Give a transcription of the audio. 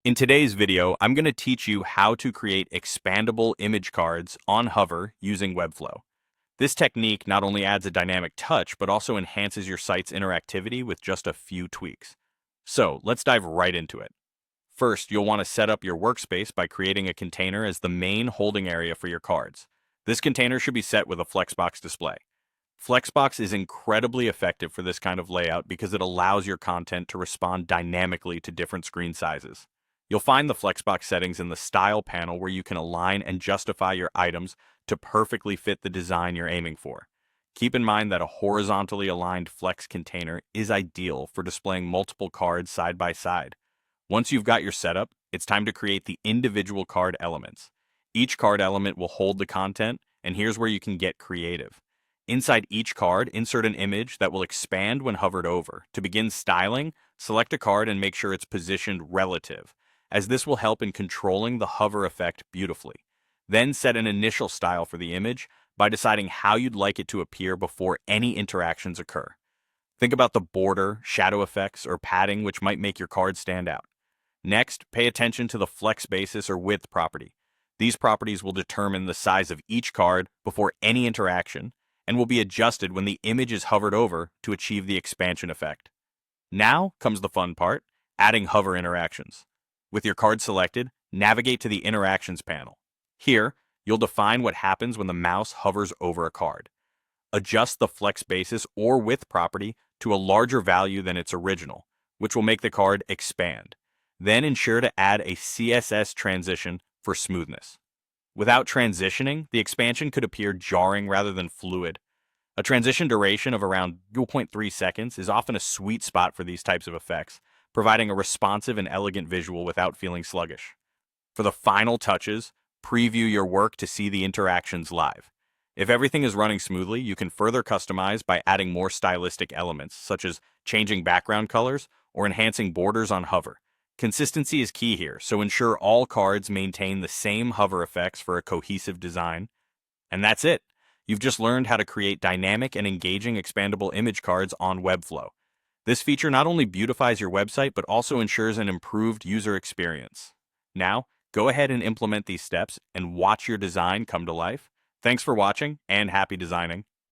In today's video, I'm going to teach you how to create expandable image cards on Hover using Webflow. This technique not only adds a dynamic touch, but also enhances your site's interactivity with just a few tweaks. So let's dive right into it. First, you'll want to set up your workspace by creating a container as the main holding area for your cards. This container should be set with a Flexbox display. Flexbox is incredibly effective for this kind of layout because it allows your content to respond dynamically to different screen sizes. You'll find the Flexbox settings in the Style panel where you can align and justify your items to perfectly fit the design you're aiming for. Keep in mind that a horizontally aligned Flex container is ideal for displaying multiple cards side by side. Once you've got your setup, it's time to create the individual card elements. Each card element will hold the content, and here's where you can get creative. Inside each card, insert an image that will expand when hovered over. To begin styling, select a card and make sure it's positioned relative, as this will help in controlling the hover effect beautifully. Then set an initial style for the image by deciding how you'd like it to appear before any interactions occur. Think about the border, shadow effects, or padding which might make your card stand out. Next, pay attention to the flex basis or width property. These properties will determine the size of each card before any interaction and will be adjusted when the image is hovered over to achieve the expansion effect. Now comes the fun part, adding hover interactions. With your card selected, navigate to the Interactions panel. Here, you'll define what happens when the mouse hovers over a card. Adjust the flex basis or width property to a larger value than its original, which will make the card expand. Then ensure to add a CSS transition for smoothness. Without transitioning, the expansion could appear jarring rather than fluid. A transition duration of around 0.3 seconds is often a sweet spot for these types of effects, providing a responsive and elegant visual without feeling sluggish. For the final touches, preview your work to see the interactions live. If everything is running smoothly, you can further customize by adding more stylistic elements, such as changing background colors or enhancing borders on hover. Consistency is key here, so ensure all cards maintain the same hover effects for a cohesive design. And that's it. You've just learned how to create dynamic and engaging expandable image cards on Webflow. This feature not only beautifies your website, but also ensures an improved user experience. Now, go ahead and implement these steps and watch your design come to life. Thanks for watching, and happy designing.